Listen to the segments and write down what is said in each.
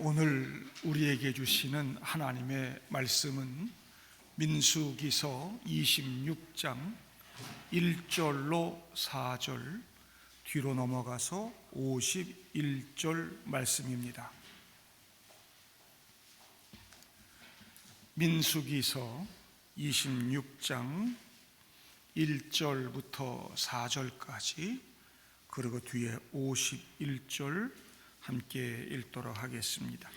오늘 우리에게 주시는 하나님의 말씀은 민수기서 26장 1절로 4절, 뒤로 넘어가서 51절 말씀입니다. 민수기서 26장 1절부터 4절까지, 그리고 뒤에 51절 함께 읽도록 하겠습니다.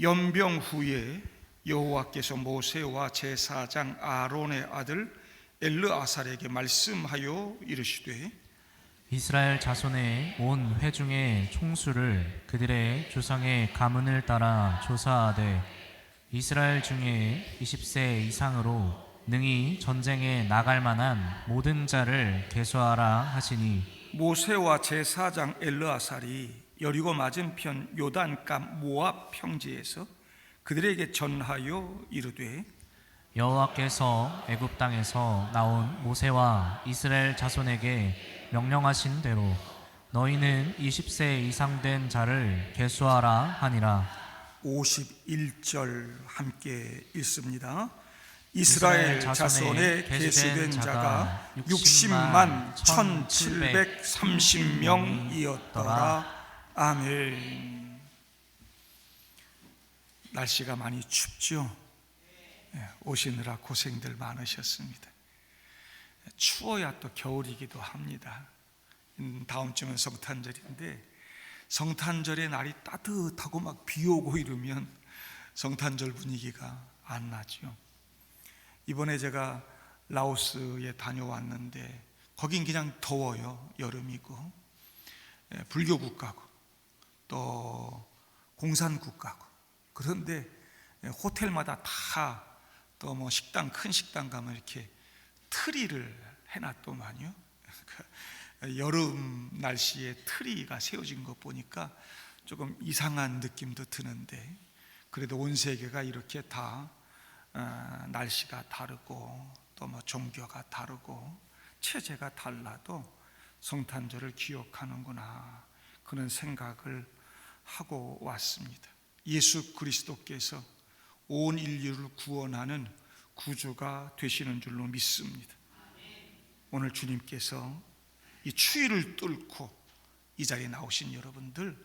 연병 후에 여호와께서 모세와 제사장 아론의 아들 엘르아살에게 말씀하여 이르시되, 이스라엘 자손의 온 회중의 총수를 그들의 조상의 가문을 따라 조사하되 이스라엘 중에 20세 이상으로 능히 전쟁에 나갈 만한 모든 자를 계수하라 하시니, 모세와 제사장 엘르아살이 여리고 맞은편 요단강 모압 평지에서 그들에게 전하여 이르되, 여호와께서 애굽 땅에서 나온 모세와 이스라엘 자손에게 명령하신 대로 너희는 20세 이상 된 자를 계수하라 하니라. 51절 함께 읽습니다. 이스라엘 자손에 계수된 자가 60만 1730명이었더라. 아멘. 날씨가 많이 춥죠? 오시느라 고생들 많으셨습니다. 추워야 또 겨울이기도 합니다. 다음 주면 성탄절인데, 성탄절의 날이 따뜻하고 막 비 오고 이러면 성탄절 분위기가 안 나죠. 이번에 제가 라오스에 다녀왔는데 거긴 그냥 더워요. 여름이고, 불교 국가고 또 공산 국가고. 그런데 호텔마다 다 또 뭐 식당, 큰 식당 가면 이렇게 트리를 해놨더만요. 여름 날씨에 트리가 세워진 거 보니까 조금 이상한 느낌도 드는데, 그래도 온 세계가 이렇게 다 날씨가 다르고 또 뭐 종교가 다르고 체제가 달라도 성탄절을 기억하는구나, 그런 생각을 하고 왔습니다. 예수 그리스도께서 온 인류를 구원하는 구주가 되시는 줄로 믿습니다. 오늘 주님께서 이 추위를 뚫고 이 자리에 나오신 여러분들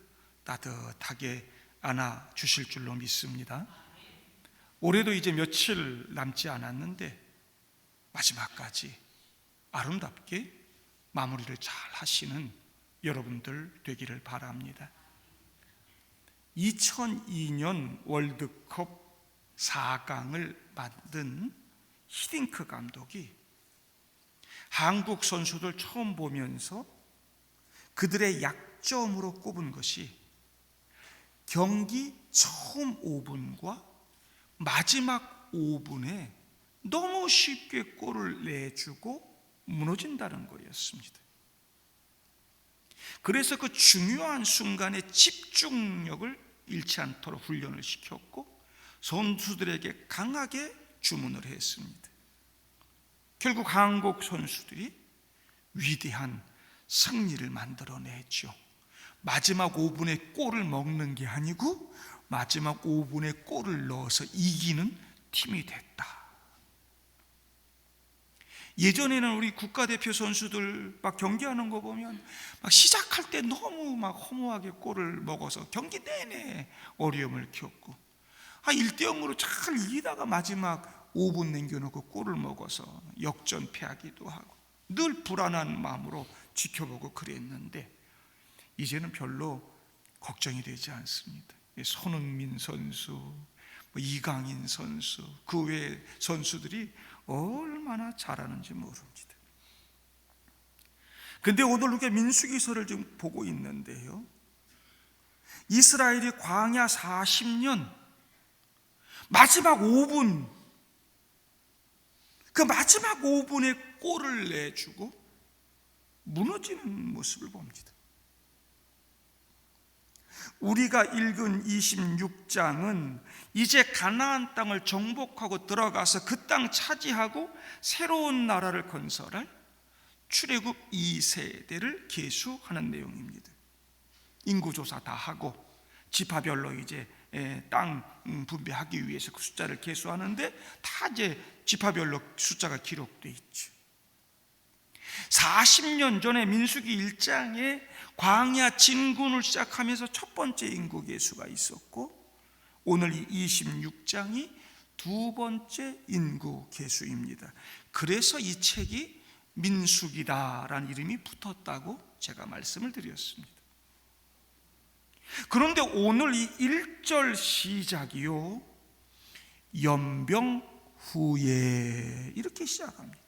따뜻하게 안아 주실 줄로 믿습니다. 올해도 이제 며칠 남지 않았는데 마지막까지 아름답게 마무리를 잘 하시는 여러분들 되기를 바랍니다. 2002년 월드컵 4강을 만든 히딩크 감독이 한국 선수들 처음 보면서 그들의 약점으로 꼽은 것이 경기 처음 5분과 마지막 5분에 너무 쉽게 골을 내주고 무너진다는 거였습니다. 그래서 그 중요한 순간에 집중력을 잃지 않도록 훈련을 시켰고 선수들에게 강하게 주문을 했습니다. 결국 한국 선수들이 위대한 승리를 만들어냈죠. 마지막 5분에 골을 먹는 게 아니고 마지막 5분에 골을 넣어서 이기는 팀이 됐다. 예전에는 우리 국가대표 선수들 막 경기하는 거 보면 막 시작할 때 너무 막 허무하게 골을 먹어서 경기 내내 어려움을 겪고, 1대0으로 잘 이기다가 마지막 5분 남겨놓고 골을 먹어서 역전패하기도 하고 늘 불안한 마음으로 지켜보고 그랬는데, 이제는 별로 걱정이 되지 않습니다. 손흥민 선수, 이강인 선수, 그 외 선수들이 얼마나 잘하는지 모릅니다. 근데 오늘 우리가 민수기서를 지금 보고 있는데요, 이스라엘이 광야 40년 마지막 5분, 그 마지막 5분에 골을 내주고 무너지는 모습을 봅니다. 우리가 읽은 26장은 이제 가나안 땅을 정복하고 들어가서 그 땅 차지하고 새로운 나라를 건설할 출애굽 2세대를 계수하는 내용입니다. 인구조사 다 하고 지파별로 이제 땅 분배하기 위해서 그 숫자를 계수하는데 다 이제 지파별로 숫자가 기록되어 있죠. 40년 전에 민수기 1장에 광야 진군을 시작하면서 첫 번째 인구 계수가 있었고, 오늘 이 26장이 두 번째 인구 계수입니다. 그래서 이 책이 민수기다라는 이름이 붙었다고 제가 말씀을 드렸습니다. 그런데 오늘 이 1절 시작이요, 연병 후에 이렇게 시작합니다.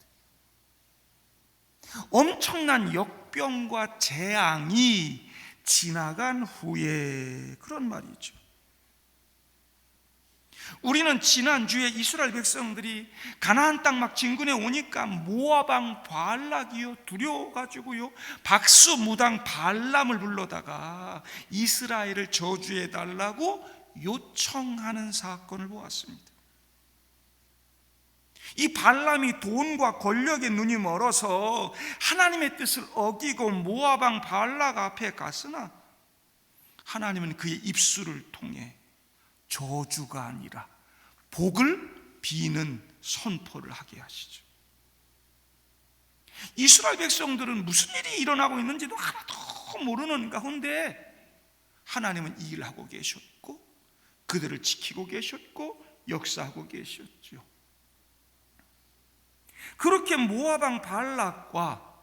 엄청난 역병과 재앙이 지나간 후에, 그런 말이죠. 우리는 지난주에 이스라엘 백성들이 가나안 땅 막 진군해 오니까 모압 왕 발락이요 두려워가지고요 박수무당 발람을 불러다가 이스라엘을 저주해 달라고 요청하는 사건을 보았습니다. 이 발람이 돈과 권력에 눈이 멀어서 하나님의 뜻을 어기고 모압 왕 발락 앞에 갔으나 하나님은 그의 입술을 통해 저주가 아니라 복을 비는 선포를 하게 하시죠. 이스라엘 백성들은 무슨 일이 일어나고 있는지도 하나도 모르는 가운데 하나님은 이 일을 하고 계셨고 그들을 지키고 계셨고 역사하고 계셨죠. 그렇게 모압 왕 발락과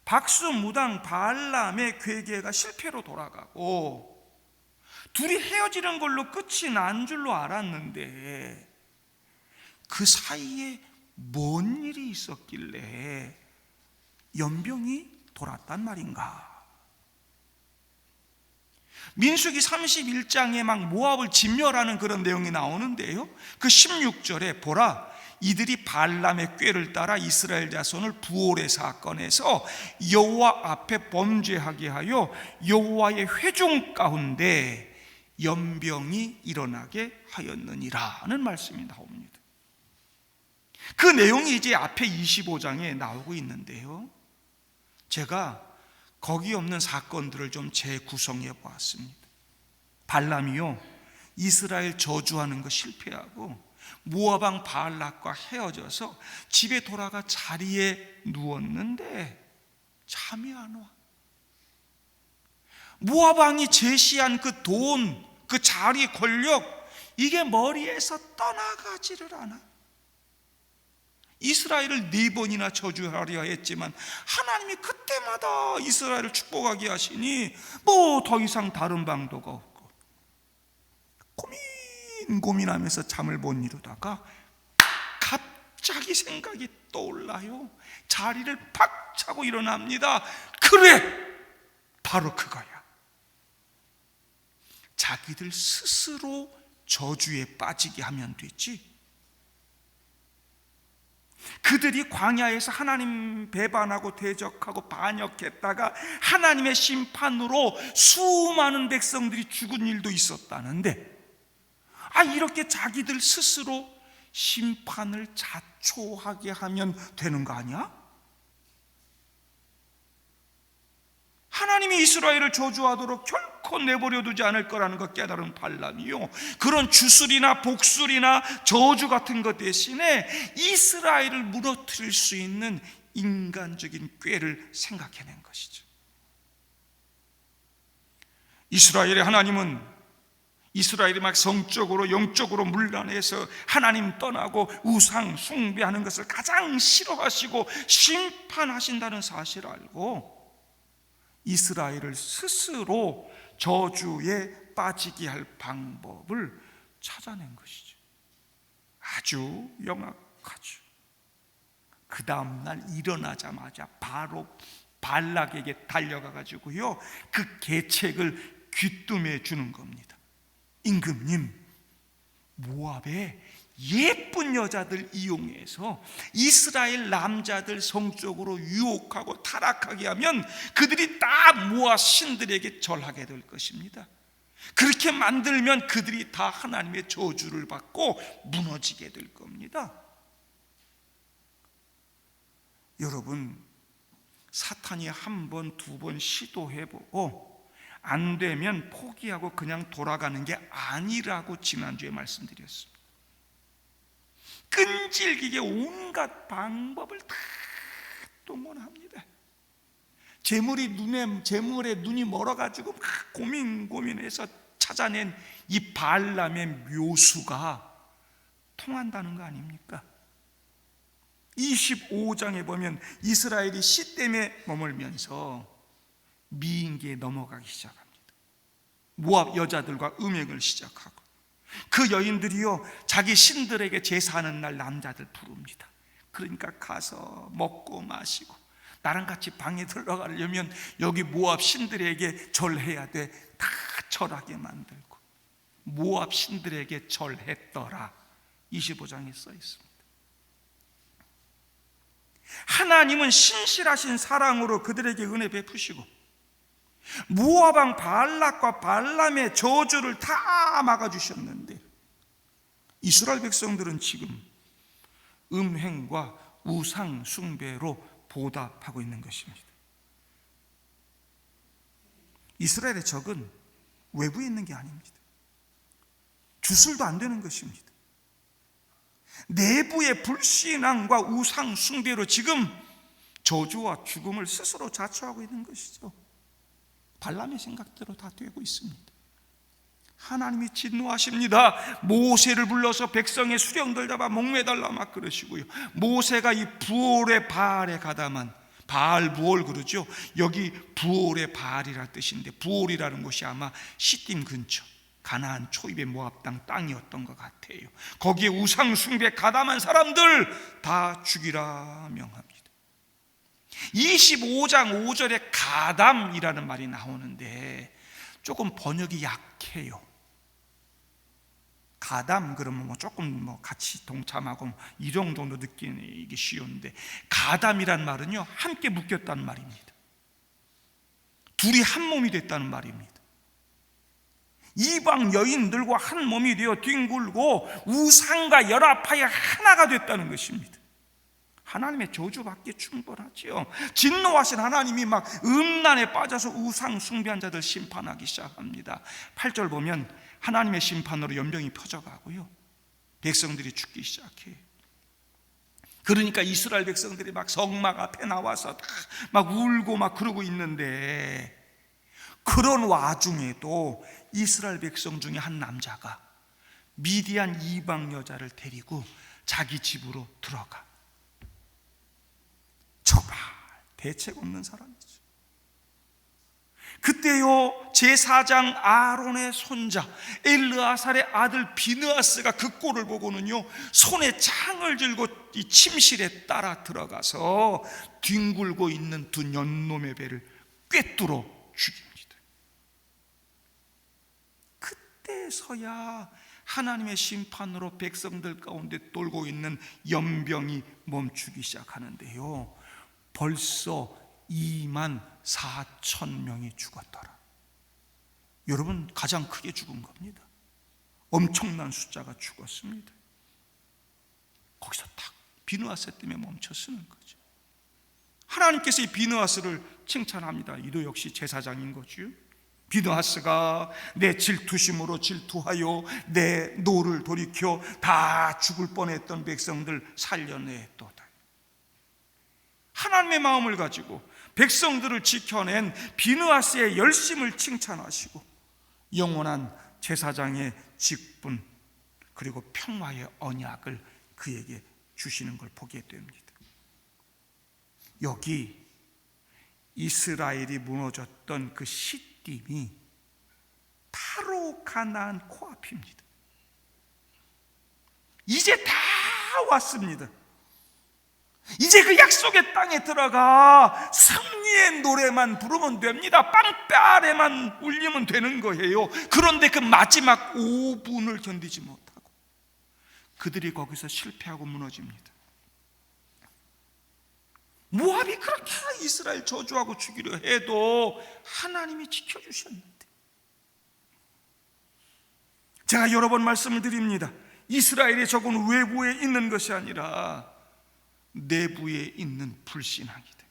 박수무당 발람의 괴계가 실패로 돌아가고 둘이 헤어지는 걸로 끝이 난 줄로 알았는데 그 사이에 뭔 일이 있었길래 연병이 돌았단 말인가? 민수기 31장에 막 모압을 진멸하는 그런 내용이 나오는데요, 그 16절에 보라, 이들이 발람의 꾀를 따라 이스라엘 자손을 부올의 사건에서 여호와 앞에 범죄하게 하여 여호와의 회중 가운데 연병이 일어나게 하였느니라는 말씀이 나옵니다. 그 내용이 이제 앞에 25장에 나오고 있는데요, 제가 거기 없는 사건들을 좀 재구성해 보았습니다. 발람이요 이스라엘 저주하는 거 실패하고 모압 왕 발락과 헤어져서 집에 돌아가 자리에 누웠는데 잠이 안 와. 모압 왕이 제시한 그 돈, 그 자리, 권력, 이게 머리에서 떠나가지를 않아. 이스라엘을 4번이나 저주하려 했지만 하나님이 그때마다 이스라엘을 축복하게 하시니 뭐 더 이상 다른 방도가 없고 고민하면서 잠을 못 이루다가 갑자기 생각이 떠올라요. 자리를 팍 차고 일어납니다. 그래, 바로 그거야. 자기들 스스로 저주에 빠지게 하면 되지. 그들이 광야에서 하나님 배반하고 대적하고 반역했다가 하나님의 심판으로 수많은 백성들이 죽은 일도 있었다는데, 이렇게 자기들 스스로 심판을 자초하게 하면 되는 거 아니야? 하나님이 이스라엘을 저주하도록 결코 내버려 두지 않을 거라는 것 깨달은 발람이요, 그런 주술이나 복술이나 저주 같은 것 대신에 이스라엘을 무너뜨릴 수 있는 인간적인 꾀를 생각해낸 것이죠. 이스라엘의 하나님은 이스라엘이 막 성적으로 영적으로 문란해서 하나님 떠나고 우상 숭배하는 것을 가장 싫어하시고 심판하신다는 사실을 알고 이스라엘을 스스로 저주에 빠지게 할 방법을 찾아낸 것이죠. 아주 영악하죠. 그 다음날 일어나자마자 바로 발락에게 달려가 가지고요 그 계책을 귀뜸해 주는 겁니다. 임금님, 모압에 예쁜 여자들 이용해서 이스라엘 남자들 성적으로 유혹하고 타락하게 하면 그들이 다 모압 신들에게 절하게 될 것입니다. 그렇게 만들면 그들이 다 하나님의 저주를 받고 무너지게 될 겁니다. 여러분, 사탄이 한 번, 두 번 시도해보고 안 되면 포기하고 그냥 돌아가는 게 아니라고 지난주에 말씀드렸습니다. 끈질기게 온갖 방법을 다 동원합니다. 재물에 눈이 멀어가지고 막 고민해서 찾아낸 이 발람의 묘수가 통한다는 거 아닙니까? 25장에 보면 이스라엘이 시댐에 머물면서 미인계에 넘어가기 시작합니다. 모압 여자들과 음행을 시작하고, 그 여인들이요 자기 신들에게 제사하는 날 남자들 부릅니다. 그러니까 가서 먹고 마시고, 나랑 같이 방에 들어가려면 여기 모압 신들에게 절해야 돼. 다 절하게 만들고, 모압 신들에게 절했더라. 25장에 써 있습니다. 하나님은 신실하신 사랑으로 그들에게 은혜 베푸시고, 모압 왕 발락과 발람의 저주를 다 막아주셨는데, 이스라엘 백성들은 지금 음행과 우상 숭배로 보답하고 있는 것입니다. 이스라엘의 적은 외부에 있는 게 아닙니다. 주술도 안 되는 것입니다. 내부의 불신앙과 우상 숭배로 지금 저주와 죽음을 스스로 자초하고 있는 것이죠. 발람의 생각대로 다 되고 있습니다. 하나님이 진노하십니다. 모세를 불러서 백성의 수령들 잡아 목매달라 막 그러시고요. 모세가 이 부올의 바알에 가담한, 바알 부올 그러죠. 여기 부올의 바알이라 뜻인데, 부올이라는 곳이 아마 시딤 근처 가나안 초입의 모압 땅이었던 것 같아요. 거기에 우상 숭배 가담한 사람들 다 죽이라 명합니다. 25장 5절에 가담이라는 말이 나오는데 조금 번역이 약해요. 가담 그러면 조금 같이 동참하고 이 정도 느끼기 쉬운데, 가담이란 말은요 함께 묶였다는 말입니다. 둘이 한 몸이 됐다는 말입니다. 이방 여인들과 한 몸이 되어 뒹굴고 우상과 연합하여 하나가 됐다는 것입니다. 하나님의 저주받기에 충분하지요. 진노하신 하나님이 막 음란에 빠져서 우상 숭배한 자들 심판하기 시작합니다. 8절 보면 하나님의 심판으로 연병이 퍼져가고요, 백성들이 죽기 시작해요. 그러니까 이스라엘 백성들이 막 성막 앞에 나와서 막 울고 막 그러고 있는데, 그런 와중에도 이스라엘 백성 중에 한 남자가 미디안 이방 여자를 데리고 자기 집으로 들어가. 정말 대책 없는 사람이죠. 그때요 제사장 아론의 손자 엘르아살의 아들 비느하스가 그 꼴을 보고는요 손에 창을 들고 이 침실에 따라 들어가서 뒹굴고 있는 두 년놈의 배를 꿰뚫어 죽입니다. 그때서야 하나님의 심판으로 백성들 가운데 돌고 있는 연병이 멈추기 시작하는데요, 벌써 24,000명이 죽었더라. 여러분, 가장 크게 죽은 겁니다. 엄청난 숫자가 죽었습니다. 거기서 딱 비느하스 때문에 멈춰서는 거죠. 하나님께서 이 비느하스를 칭찬합니다. 이도 역시 제사장인 거죠. 비느하스가 내 질투심으로 질투하여 내 노를 돌이켜 다 죽을 뻔했던 백성들 살려내도다. 하나님의 마음을 가지고 백성들을 지켜낸 비느하스의 열심을 칭찬하시고 영원한 제사장의 직분 그리고 평화의 언약을 그에게 주시는 걸 보게 됩니다. 여기 이스라엘이 무너졌던 그 시딤이 바로 가나안 코앞입니다. 이제 다 왔습니다. 이제 그 약속의 땅에 들어가 승리의 노래만 부르면 됩니다. 빵빠레만 울리면 되는 거예요. 그런데 그 마지막 5분을 견디지 못하고 그들이 거기서 실패하고 무너집니다. 모압이 그렇게 이스라엘 저주하고 죽이려 해도 하나님이 지켜주셨는데, 제가 여러 번 말씀을 드립니다. 이스라엘의 적은 외부에 있는 것이 아니라 내부에 있는 불신앙이다.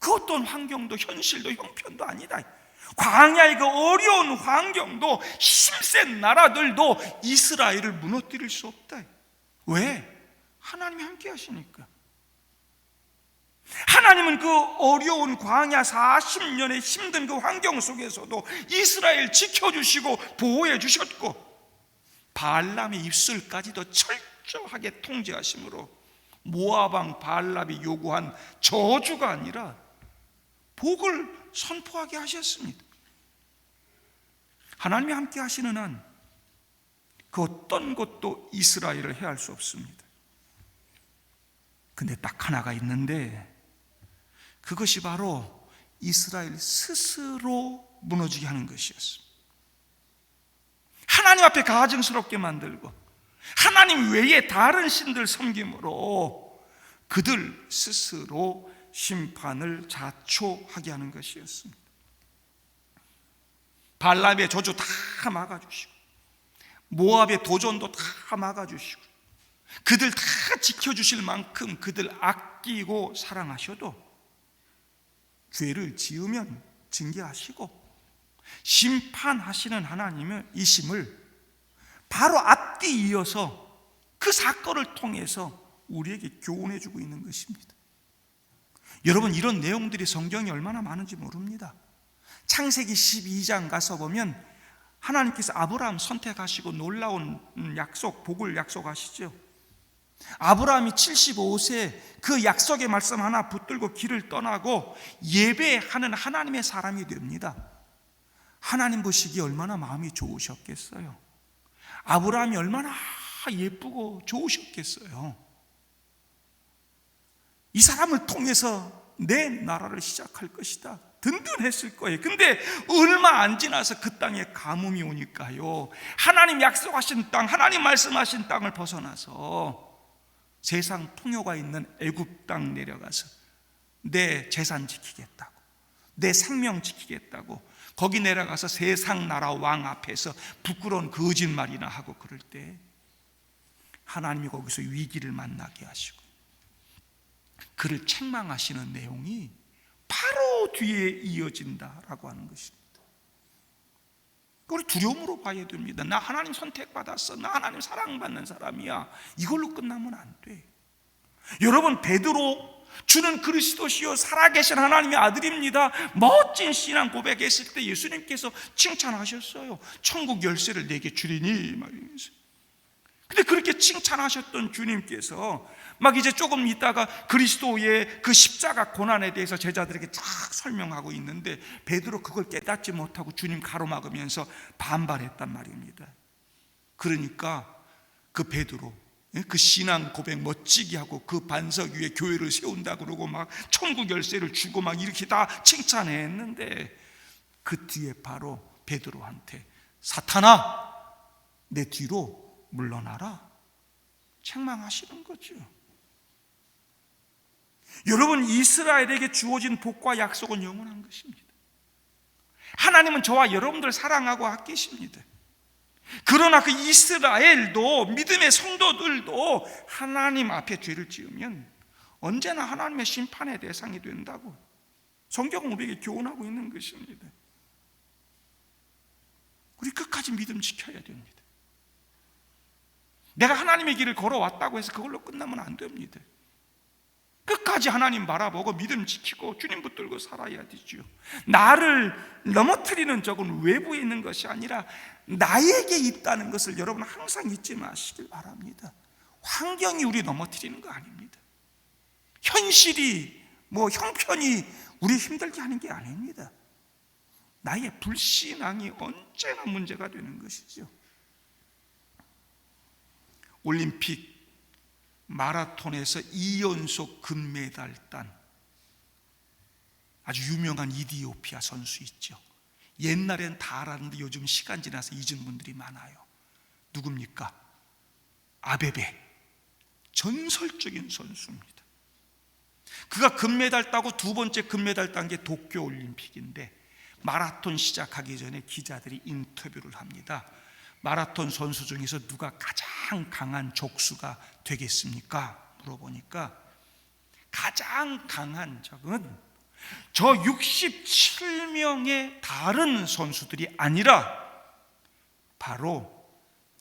그 어떤 환경도 현실도 형편도 아니다. 광야의 그 어려운 환경도 힘센 나라들도 이스라엘을 무너뜨릴 수 없다. 왜? 하나님이 함께 하시니까. 하나님은 그 어려운 광야 40년의 힘든 그 환경 속에서도 이스라엘 지켜주시고 보호해 주셨고, 발람의 입술까지도 철저하게 통제하심으로 모압 왕 발람이 요구한 저주가 아니라 복을 선포하게 하셨습니다. 하나님이 함께 하시는 한 그 어떤 것도 이스라엘을 해할 수 없습니다. 근데 딱 하나가 있는데, 그것이 바로 이스라엘 스스로 무너지게 하는 것이었습니다. 하나님 앞에 가증스럽게 만들고 하나님 외에 다른 신들 섬김으로 그들 스스로 심판을 자초하게 하는 것이었습니다. 발람의 저주 다 막아주시고 모압의 도전도 다 막아주시고 그들 다 지켜주실 만큼 그들 아끼고 사랑하셔도 죄를 지으면 징계하시고 심판하시는 하나님이심을 바로 앞뒤 이어서 그 사건을 통해서 우리에게 교훈해 주고 있는 것입니다. 여러분, 이런 내용들이 성경에 얼마나 많은지 모릅니다. 창세기 12장 가서 보면 하나님께서 아브라함 선택하시고 놀라운 약속, 복을 약속하시죠. 아브라함이 75세 그 약속의 말씀 하나 붙들고 길을 떠나고 예배하는 하나님의 사람이 됩니다. 하나님 보시기에 얼마나 마음이 좋으셨겠어요. 아브라함이 얼마나 예쁘고 좋으셨겠어요. 이 사람을 통해서 내 나라를 시작할 것이다, 든든했을 거예요. 근데 얼마 안 지나서 그 땅에 가뭄이 오니까요, 하나님 약속하신 땅, 하나님 말씀하신 땅을 벗어나서 세상 풍요가 있는 애굽 땅 내려가서 내 재산 지키겠다고, 내 생명 지키겠다고 거기 내려가서 세상 나라 왕 앞에서 부끄러운 거짓말이나 하고 그럴 때 하나님이 거기서 위기를 만나게 하시고 그를 책망하시는 내용이 바로 뒤에 이어진다라고 하는 것입니다. 우리 두려움으로 봐야 됩니다. 나 하나님 선택받았어, 나 하나님 사랑받는 사람이야, 이걸로 끝나면 안 돼. 여러분, 베드로 주는 그리스도시요 살아계신 하나님의 아들입니다, 멋진 신앙 고백했을 때 예수님께서 칭찬하셨어요. 천국 열쇠를 내게 주리니 말이면서. 근데 그렇게 칭찬하셨던 주님께서 막 이제 조금 있다가 그리스도의 그 십자가 고난에 대해서 제자들에게 쫙 설명하고 있는데 베드로 그걸 깨닫지 못하고 주님 가로막으면서 반발했단 말입니다. 그러니까 그 베드로 그 신앙 고백 멋지게 하고 그 반석 위에 교회를 세운다 그러고 막 천국 열쇠를 주고 막 이렇게 다 칭찬했는데 그 뒤에 바로 베드로한테 사탄아 내 뒤로 물러나라 책망하시는 거죠. 여러분, 이스라엘에게 주어진 복과 약속은 영원한 것입니다. 하나님은 저와 여러분들 사랑하고 아끼십니다. 그러나 그 이스라엘도, 믿음의 성도들도 하나님 앞에 죄를 지으면 언제나 하나님의 심판의 대상이 된다고 성경은 우리에게 교훈하고 있는 것입니다. 우리 끝까지 믿음 지켜야 됩니다. 내가 하나님의 길을 걸어왔다고 해서 그걸로 끝나면 안 됩니다. 끝까지 하나님 바라보고 믿음 지키고 주님 붙들고 살아야 되죠. 나를 넘어뜨리는 적은 외부에 있는 것이 아니라 나에게 있다는 것을 여러분 항상 잊지 마시길 바랍니다. 환경이 우리 넘어뜨리는 거 아닙니다. 현실이 형편이 우리 힘들게 하는 게 아닙니다. 나의 불신앙이 언제나 문제가 되는 것이죠. 올림픽 마라톤에서 2연속 금메달 딴 아주 유명한 이디오피아 선수 있죠. 옛날엔 다 알았는데 요즘 시간 지나서 잊은 분들이 많아요. 누굽니까? 아베베. 전설적인 선수입니다. 그가 금메달 따고 두 번째 금메달 딴 게 도쿄올림픽인데 마라톤 시작하기 전에 기자들이 인터뷰를 합니다. 마라톤 선수 중에서 누가 가장 강한 족수가 되겠습니까? 물어보니까 가장 강한 적은 저 67명의 다른 선수들이 아니라 바로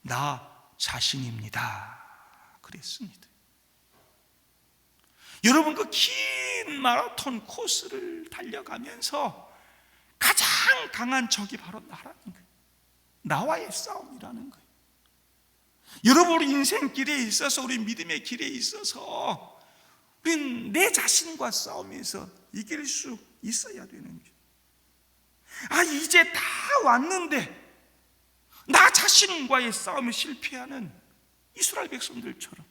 나 자신입니다. 그랬습니다. 여러분, 그 긴 마라톤 코스를 달려가면서 가장 강한 적이 바로 나라는 거예요. 나와의 싸움이라는 거예요. 여러분, 우리 인생길에 있어서, 우리 믿음의 길에 있어서 우리는 내 자신과 싸우면서 이길 수 있어야 되는 거예요. 이제 다 왔는데 나 자신과의 싸움에 실패하는 이스라엘 백성들처럼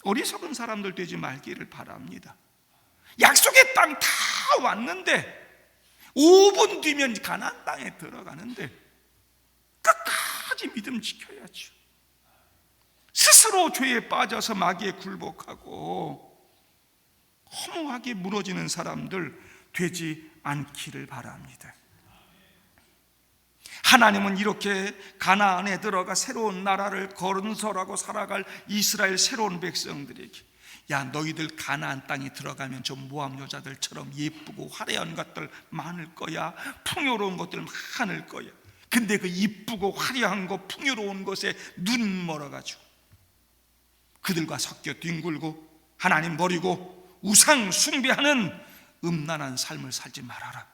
어리석은 사람들 되지 말기를 바랍니다. 약속의 땅 다 왔는데 5분 뒤면 가나안 땅에 들어가는데 끝까지 믿음 지켜야죠. 스스로 죄에 빠져서 마귀에 굴복하고 허무하게 무너지는 사람들 되지 않기를 바랍니다. 하나님은 이렇게 가나안에 들어가 새로운 나라를 건설하고 살아갈 이스라엘 새로운 백성들에게, 야, 너희들 가나안 땅에 들어가면 저 모압 여자들처럼 예쁘고 화려한 것들 많을 거야. 풍요로운 것들 많을 거야. 근데 그 이쁘고 화려한 거, 풍요로운 것에 눈 멀어가지고 그들과 섞여 뒹굴고 하나님 버리고 우상 숭배하는 음란한 삶을 살지 말아라.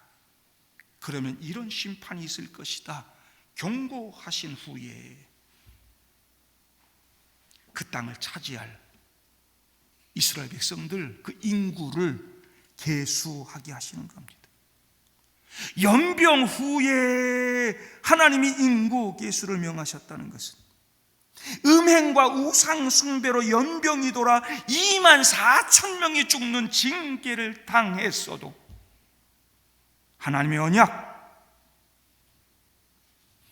그러면 이런 심판이 있을 것이다 경고하신 후에 그 땅을 차지할 이스라엘 백성들, 그 인구를 계수하게 하시는 겁니다. 연병 후에 하나님이 인구 계수를 명하셨다는 것은 음행과 우상 숭배로 연병이 돌아 24,000명이 죽는 징계를 당했어도 하나님의 언약,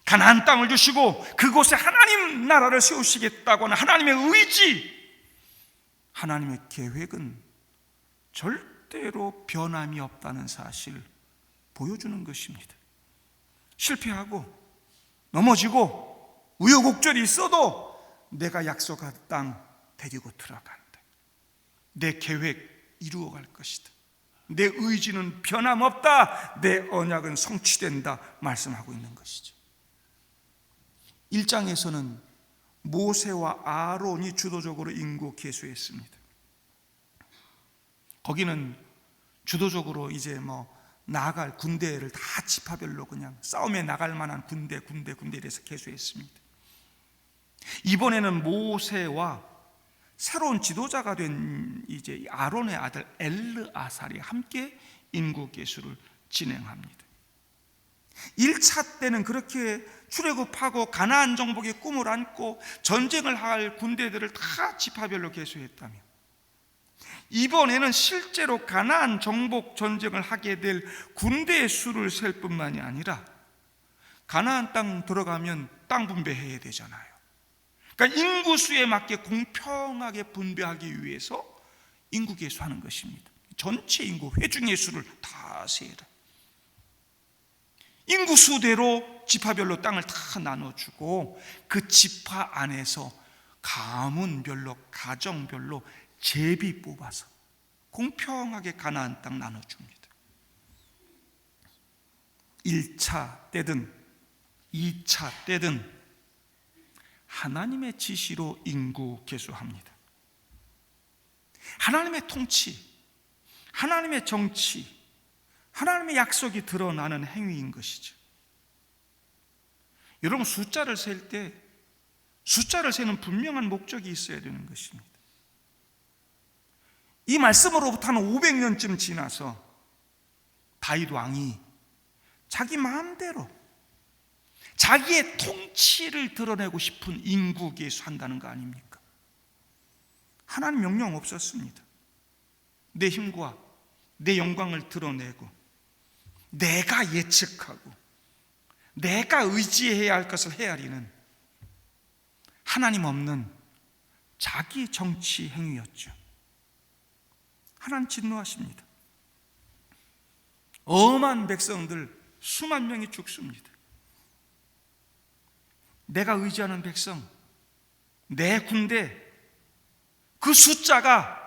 가나안 땅을 주시고 그곳에 하나님 나라를 세우시겠다고 하는 하나님의 의지, 하나님의 계획은 절대로 변함이 없다는 사실을 보여주는 것입니다. 실패하고 넘어지고 우여곡절이 있어도 내가 약속한 땅 데리고 들어간다. 내 계획 이루어갈 것이다. 내 의지는 변함없다. 내 언약은 성취된다 말씀하고 있는 것이죠. 1장에서는 모세와 아론이 주도적으로 인구 계수했습니다. 거기는 주도적으로 이제 나갈 군대를 다 지파별로 그냥 싸움에 나갈 만한 군대 이래서 계수했습니다. 이번에는 모세와 새로운 지도자가 된 이제 아론의 아들 엘르아살이 함께 인구 계수를 진행합니다. 1차 때는 그렇게 출애굽하고 가나안 정복의 꿈을 안고 전쟁을 할 군대들을 다 지파별로 계수했다며, 이번에는 실제로 가나안 정복 전쟁을 하게 될 군대의 수를 셀 뿐만이 아니라 가나안 땅 들어가면 땅 분배해야 되잖아요. 그러니까 인구수에 맞게 공평하게 분배하기 위해서 인구 계수하는 것입니다. 전체 인구 회중의 수를 다 세라. 인구수대로 지파별로 땅을 다 나눠주고 그 지파 안에서 가문별로, 가정별로 제비 뽑아서 공평하게 가나안 땅 나눠줍니다. 1차 때든 2차 때든 하나님의 지시로 인구 계수합니다. 하나님의 통치, 하나님의 정치, 하나님의 약속이 드러나는 행위인 것이죠. 여러분, 숫자를 셀 때 숫자를 세는 분명한 목적이 있어야 되는 것입니다. 이 말씀으로부터 한 500년쯤 지나서 다윗 왕이 자기 마음대로 자기의 통치를 드러내고 싶은 인구 계수한다는 거 아닙니까? 하나님 명령 없었습니다. 내 힘과 내 영광을 드러내고 내가 예측하고 내가 의지해야 할 것을 헤아리는 하나님 없는 자기 정치 행위였죠. 하나님 진노하십니다. 엄한 백성들 수만 명이 죽습니다. 내가 의지하는 백성, 내 군대, 그 숫자가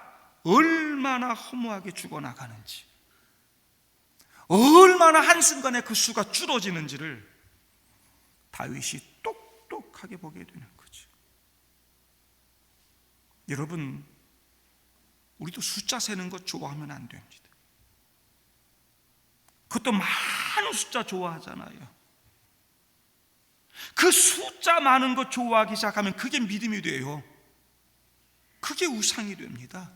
얼마나 허무하게 죽어나가는지 얼마나 한순간에 그 수가 줄어지는지를 다윗이 똑똑하게 보게 되는 거죠. 여러분, 우리도 숫자 세는 거 좋아하면 안 됩니다. 그것도 많은 숫자 좋아하잖아요. 그 숫자 많은 거 좋아하기 시작하면 그게 믿음이 돼요. 그게 우상이 됩니다.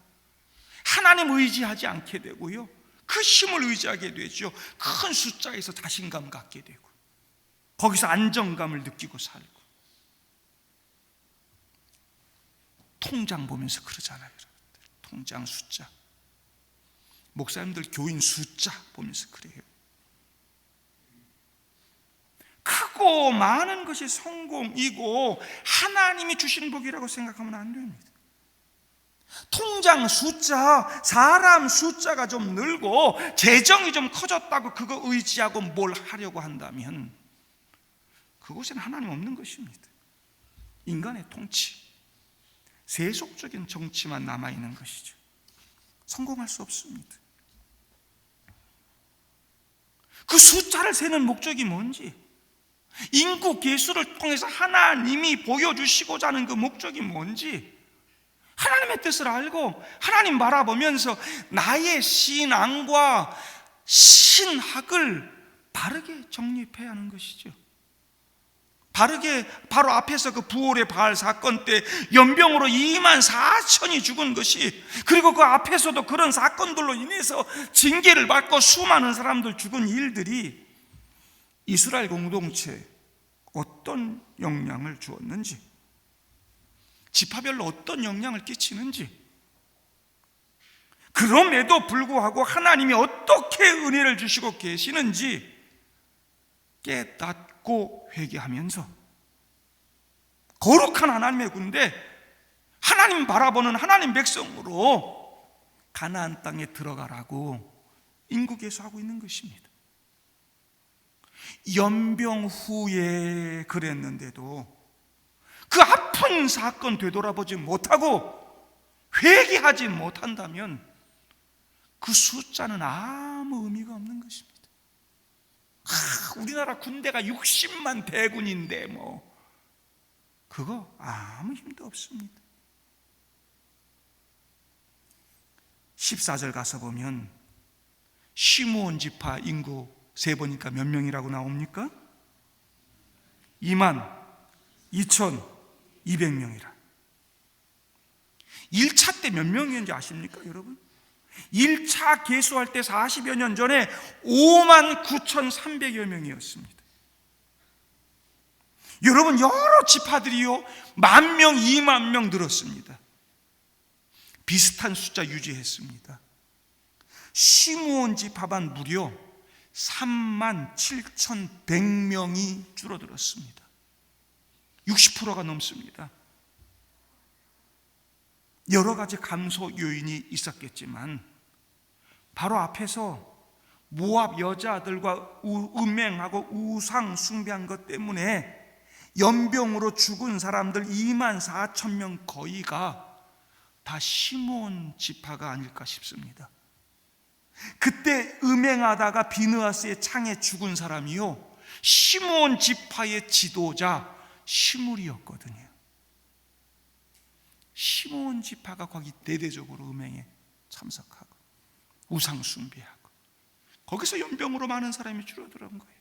하나님 의지하지 않게 되고요, 그 힘을 의지하게 되죠. 큰 숫자에서 자신감 갖게 되고, 거기서 안정감을 느끼고 살고. 통장 보면서 그러잖아요, 여러분들. 통장 숫자. 목사님들 교인 숫자 보면서 그래요. 크고 많은 것이 성공이고 하나님이 주신 복이라고 생각하면 안 됩니다. 통장 숫자, 사람 숫자가 좀 늘고 재정이 좀 커졌다고 그거 의지하고 뭘 하려고 한다면 그곳에는 하나님 없는 것입니다. 인간의 통치, 세속적인 정치만 남아있는 것이죠. 성공할 수 없습니다. 그 숫자를 세는 목적이 뭔지, 인구 계수를 통해서 하나님이 보여주시고자 하는 그 목적이 뭔지, 하나님의 뜻을 알고 하나님 바라보면서 나의 신앙과 신학을 바르게 정립해야 하는 것이죠. 바르게, 바로 앞에서 그 부올의 바알 사건 때 연병으로 24,000이 죽은 것이, 그리고 그 앞에서도 그런 사건들로 인해서 징계를 받고 수많은 사람들 죽은 일들이 이스라엘 공동체에 어떤 영향을 주었는지, 지파별로 어떤 영향을 끼치는지, 그럼에도 불구하고 하나님이 어떻게 은혜를 주시고 계시는지 깨닫고 회개하면서 거룩한 하나님의 군대, 하나님 바라보는 하나님 백성으로 가나안 땅에 들어가라고 인구계수하고 있는 것입니다. 연병 후에 그랬는데도 그 아픈 사건 되돌아보지 못하고 회개하지 못한다면 그 숫자는 아무 의미가 없는 것입니다. 우리나라 군대가 60만 대군인데 뭐 그거 아무 힘도 없습니다. 14절 가서 보면 시므온 지파 인구 세보니까 몇 명이라고 나옵니까? 22,200명이라. 1차 때 몇 명이었는지 아십니까, 여러분? 1차 계수할 때 40여 년 전에 59,300여 명이었습니다. 여러분, 여러 지파들이요 10,000명, 20,000명 늘었습니다. 비슷한 숫자 유지했습니다. 시므온 지파만 무려 37,100명이 줄어들었습니다. 60%가 넘습니다. 여러 가지 감소 요인이 있었겠지만 바로 앞에서 모압 여자들과 음행하고 우상 숭배한 것 때문에 연병으로 죽은 사람들 24,000명 거의가 다 시므온 지파가 아닐까 싶습니다. 그때 음행하다가 비느하스의 창에 죽은 사람이요 시므온 지파의 지도자 시므리였거든요. 시므온 지파가 거기 대대적으로 음행에 참석하고 우상 숭배하고 거기서 연병으로 많은 사람이 줄어든 거예요.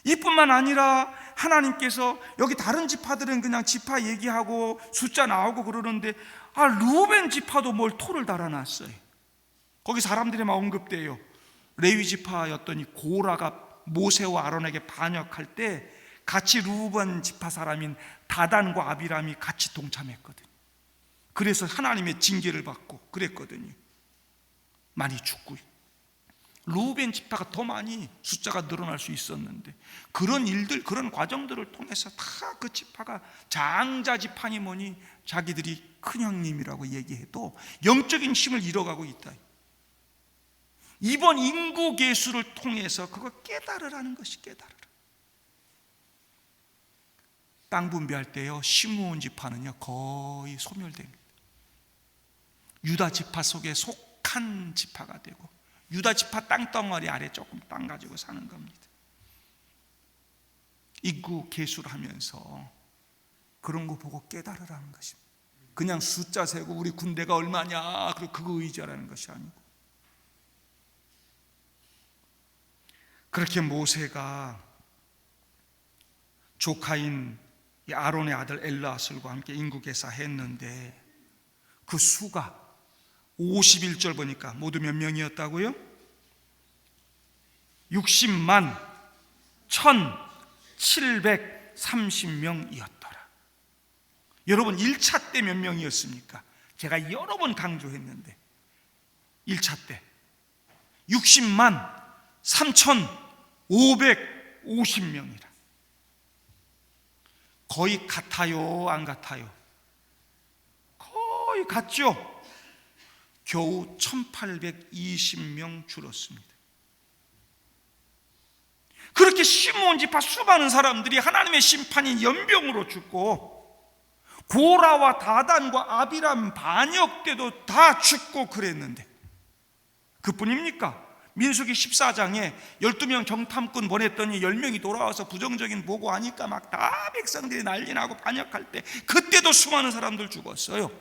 이뿐만 아니라 하나님께서 여기 다른 지파들은 그냥 지파 얘기하고 숫자 나오고 그러는데 루벤 지파도 뭘 토를 달아놨어요. 거기 사람들이 막 언급돼요. 레위 지파였더니 고라가 모세와 아론에게 반역할 때 같이 루벤 지파 사람인 다단과 아비람이 같이 동참했거든요. 그래서 하나님의 징계를 받고 그랬거든요. 많이 죽고 루벤 지파가 더 많이 숫자가 늘어날 수 있었는데 그런 일들, 그런 과정들을 통해서 다 그 지파가 장자 지파니 뭐니 자기들이 큰형님이라고 얘기해도 영적인 힘을 잃어가고 있다. 이번 인구 계수를 통해서 그거 깨달으라는 것이 깨달으라. 땅 분배할 때요 시므온 지파는요 거의 소멸됩니다. 유다 지파 속에 속한 지파가 되고 유다 지파 땅덩어리 아래 조금 땅 가지고 사는 겁니다. 인구 계수를 하면서 그런 거 보고 깨달으라는 것입니다. 그냥 숫자 세고 우리 군대가 얼마냐 그리고 그거 의지하라는 것이 아니고, 그렇게 모세가 조카인 아론의 아들 엘르아슬과 함께 인구 계산했는데 그 수가 51절 보니까 모두 몇 명이었다고요? 60만 1730명이었더라. 여러분 1차 때 몇 명이었습니까? 제가 여러 번 강조했는데 1차 때 60만 3550명이라. 거의 같아요, 안 같아요? 거의 같죠? 겨우 1820명 줄었습니다. 그렇게 시므온 지파 수많은 사람들이 하나님의 심판인 연병으로 죽고, 고라와 다단과 아비람 반역 때도 다 죽고 그랬는데 그뿐입니까? 민수기 14장에 12명 정탐꾼 보냈더니 10명이 돌아와서 부정적인 보고하니까 막 다 백성들이 난리 나고 반역할 때 그때도 수많은 사람들 죽었어요.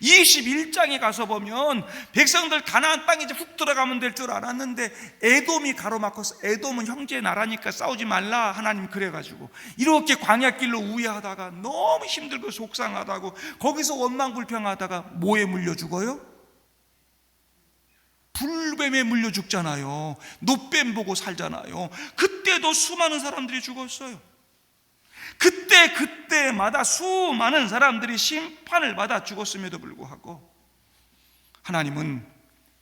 21장에 가서 보면 백성들 가나안 땅에 이제 훅 들어가면 될 줄 알았는데 에돔이 가로막혀서, 에돔은 형제 나라니까 싸우지 말라 하나님 그래가지고 이렇게 광야길로 우회하다가 너무 힘들고 속상하다고 거기서 원망불평하다가 뭐에 물려 죽어요? 불뱀에 물려 죽잖아요. 노뱀 보고 살잖아요. 그때도 수많은 사람들이 죽었어요. 그때마다 수많은 사람들이 심판을 받아 죽었음에도 불구하고 하나님은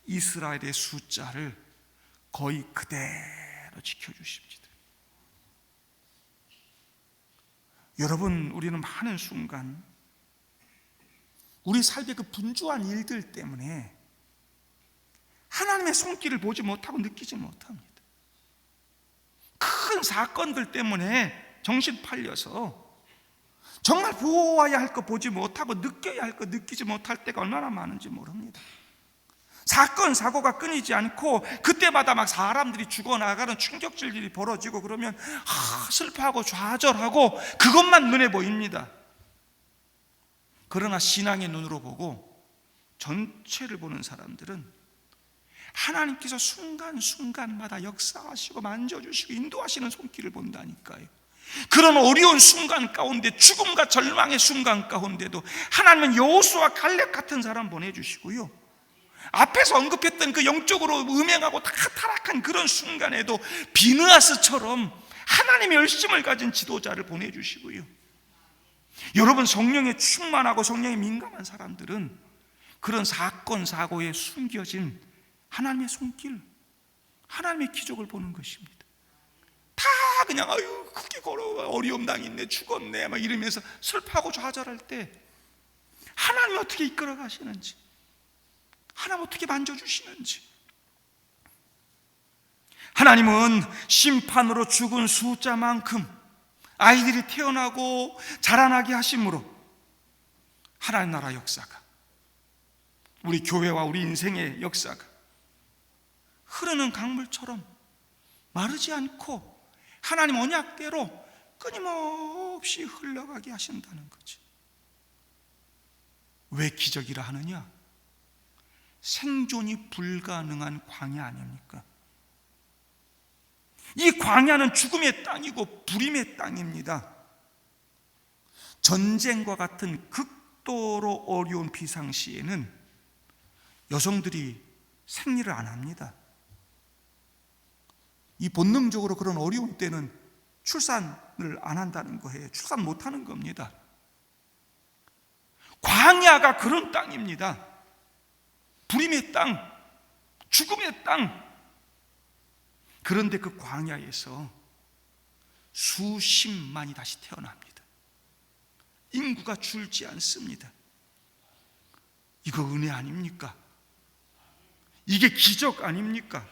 이스라엘의 숫자를 거의 그대로 지켜주십니다. 여러분, 우리는 많은 순간 우리 삶의 그 분주한 일들 때문에 하나님의 손길을 보지 못하고 느끼지 못합니다. 큰 사건들 때문에 정신 팔려서 정말 보아야 할 거 보지 못하고 느껴야 할 거 느끼지 못할 때가 얼마나 많은지 모릅니다. 사건 사고가 끊이지 않고 그때마다 막 사람들이 죽어나가는 충격질 일이 벌어지고 그러면 슬퍼하고 좌절하고 그것만 눈에 보입니다. 그러나 신앙의 눈으로 보고 전체를 보는 사람들은 하나님께서 순간순간마다 역사하시고 만져주시고 인도하시는 손길을 본다니까요. 그런 어려운 순간 가운데, 죽음과 절망의 순간 가운데도 하나님은 여호수아 갈렙 같은 사람 보내주시고요, 앞에서 언급했던 그 영적으로 음행하고 다 타락한 그런 순간에도 비느하스처럼 하나님의 열심을 가진 지도자를 보내주시고요. 여러분, 성령에 충만하고 성령에 민감한 사람들은 그런 사건 사고에 숨겨진 하나님의 손길, 하나님의 기적을 보는 것입니다. 다 그냥 아유 그게 어려움 당했네, 죽었네 막 이러면서 슬퍼하고 좌절할 때 하나님이 어떻게 이끌어 가시는지, 하나님 어떻게 만져주시는지. 하나님은 심판으로 죽은 숫자만큼 아이들이 태어나고 자라나게 하심으로 하나님 나라 역사가, 우리 교회와 우리 인생의 역사가 흐르는 강물처럼 마르지 않고 하나님 언약대로 끊임없이 흘러가게 하신다는 거지. 왜 기적이라 하느냐? 생존이 불가능한 광야 아닙니까? 이 광야는 죽음의 땅이고 불임의 땅입니다. 전쟁과 같은 극도로 어려운 비상시에는 여성들이 생리를 안 합니다. 이 본능적으로 그런 어려운 때는 출산을 안 한다는 거예요. 출산 못 하는 겁니다. 광야가 그런 땅입니다. 불임의 땅, 죽음의 땅. 그런데 그 광야에서 수십만이 다시 태어납니다. 인구가 줄지 않습니다. 이거 은혜 아닙니까? 이게 기적 아닙니까?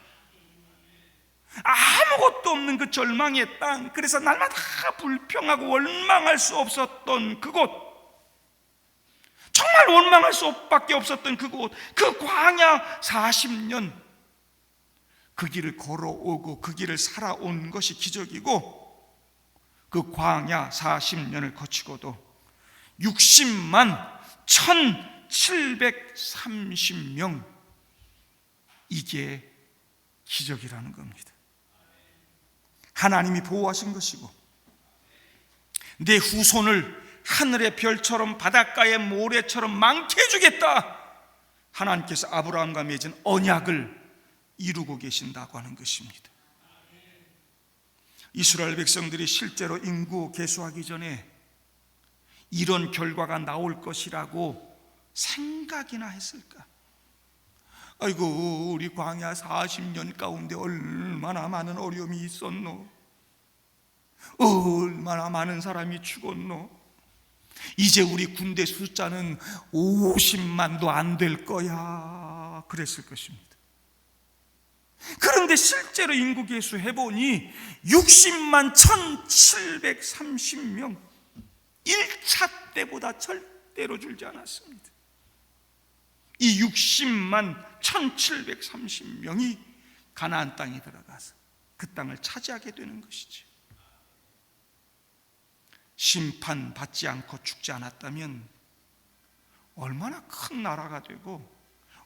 아무것도 없는 그 절망의 땅, 그래서 날마다 불평하고 원망할 수 없었던 그곳, 정말 원망할 수밖에 없었던 그곳, 그 광야 40년, 그 길을 걸어오고 그 길을 살아온 것이 기적이고, 그 광야 40년을 거치고도 60만 1730명, 이게 기적이라는 겁니다. 하나님이 보호하신 것이고, 내 후손을 하늘의 별처럼 바닷가의 모래처럼 많게 해주겠다, 하나님께서 아브라함과 맺은 언약을 이루고 계신다고 하는 것입니다. 이스라엘 백성들이 실제로 인구 개수하기 전에 이런 결과가 나올 것이라고 생각이나 했을까? 아이고, 우리 광야 40년 가운데 얼마나 많은 어려움이 있었노? 얼마나 많은 사람이 죽었노? 이제 우리 군대 숫자는 50만도 안 될 거야, 그랬을 것입니다. 그런데 실제로 인구 개수 해보니 60만 1730명, 1차 때보다 절대로 줄지 않았습니다. 이 60만 1730명이 가나안 땅에 들어가서 그 땅을 차지하게 되는 것이죠. 심판받지 않고 죽지 않았다면 얼마나 큰 나라가 되고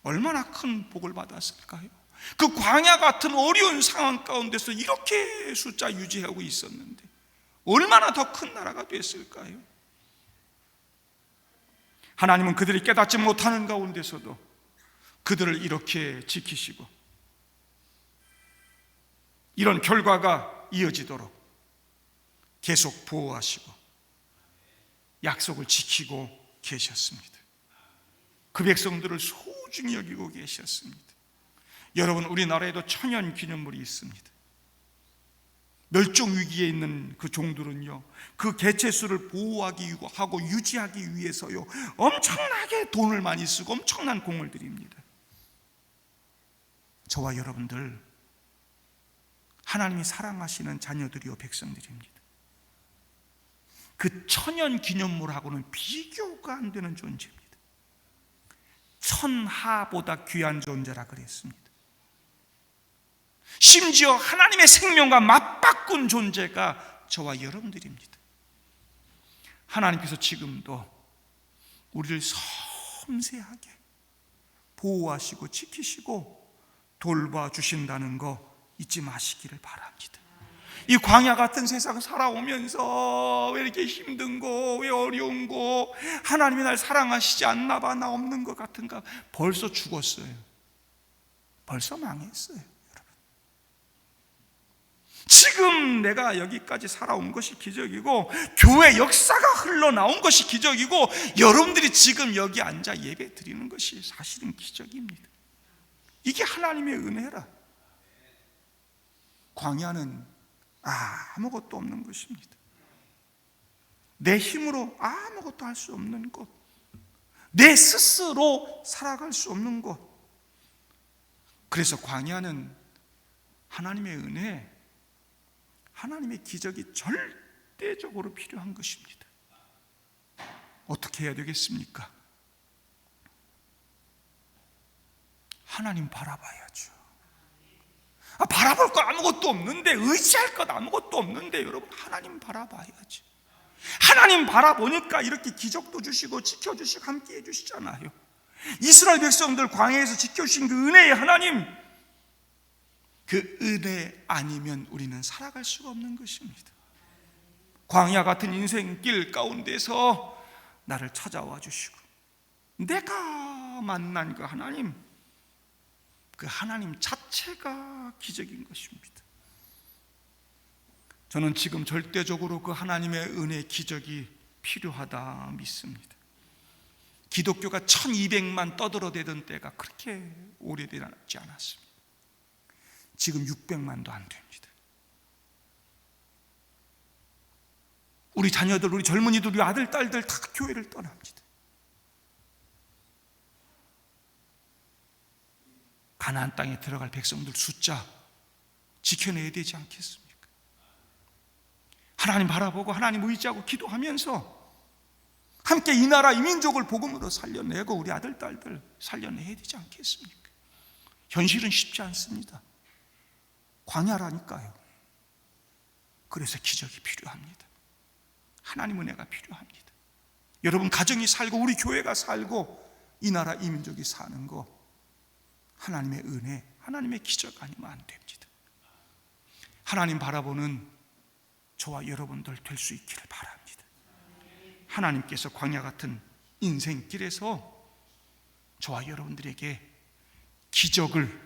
얼마나 큰 복을 받았을까요? 그 광야 같은 어려운 상황 가운데서 이렇게 숫자 유지하고 있었는데 얼마나 더 큰 나라가 됐을까요? 하나님은 그들이 깨닫지 못하는 가운데서도 그들을 이렇게 지키시고 이런 결과가 이어지도록 계속 보호하시고 약속을 지키고 계셨습니다. 그 백성들을 소중히 여기고 계셨습니다. 여러분, 우리나라에도 천연 기념물이 있습니다. 멸종 위기에 있는 그 종들은요, 그 개체수를 보호하기 하고 유지하기 위해서요, 엄청나게 돈을 많이 쓰고 엄청난 공을 들입니다. 저와 여러분들, 하나님이 사랑하시는 자녀들이요, 백성들입니다. 그 천연 기념물하고는 비교가 안 되는 존재입니다. 천하보다 귀한 존재라 그랬습니다. 심지어 하나님의 생명과 맞바꾼 존재가 저와 여러분들입니다. 하나님께서 지금도 우리를 섬세하게 보호하시고 지키시고 돌봐주신다는 거 잊지 마시기를 바랍니다. 이 광야 같은 세상 살아오면서 왜 이렇게 힘든 거, 왜 어려운 거, 하나님이 날 사랑하시지 않나 봐, 나 없는 것 같은가, 벌써 죽었어요. 벌써 망했어요. 지금 내가 여기까지 살아온 것이 기적이고 교회 역사가 흘러나온 것이 기적이고 여러분들이 지금 여기 앉아 예배 드리는 것이 사실은 기적입니다. 이게 하나님의 은혜라. 광야는 아무것도 없는 것입니다. 내 힘으로 아무것도 할 수 없는 곳, 내 스스로 살아갈 수 없는 곳. 그래서 광야는 하나님의 은혜, 하나님의 기적이 절대적으로 필요한 것입니다. 어떻게 해야 되겠습니까? 하나님 바라봐야죠. 바라볼 거 아무것도 없는데, 의지할 것 아무것도 없는데, 여러분 하나님 바라봐야지. 하나님 바라보니까 이렇게 기적도 주시고 지켜주시고 함께 해주시잖아요. 이스라엘 백성들 광야에서 지켜주신 그 은혜의 하나님, 그 은혜 아니면 우리는 살아갈 수가 없는 것입니다. 광야 같은 인생길 가운데서 나를 찾아와 주시고 내가 만난 그 하나님, 그 하나님 자체가 기적인 것입니다. 저는 지금 절대적으로 그 하나님의 은혜 기적이 필요하다 믿습니다. 기독교가 1200만 떠들어대던 때가 그렇게 오래되지 않았습니다. 지금 600만도 안 됩니다. 우리 자녀들, 우리 젊은이들, 우리 아들, 딸들 다 교회를 떠납니다. 가나안 땅에 들어갈 백성들 숫자 지켜내야 되지 않겠습니까? 하나님 바라보고 하나님 의지하고 기도하면서 함께 이 나라, 이 민족을 복음으로 살려내고 우리 아들, 딸들 살려내야 되지 않겠습니까? 현실은 쉽지 않습니다. 광야라니까요. 그래서 기적이 필요합니다. 하나님 은혜가 필요합니다. 여러분 가정이 살고 우리 교회가 살고 이 나라 이 민족이 사는 거 하나님의 은혜, 하나님의 기적 아니면 안 됩니다. 하나님 바라보는 저와 여러분들 될 수 있기를 바랍니다. 하나님께서 광야 같은 인생길에서 저와 여러분들에게 기적을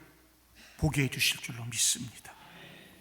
보게 해주실 줄로 믿습니다.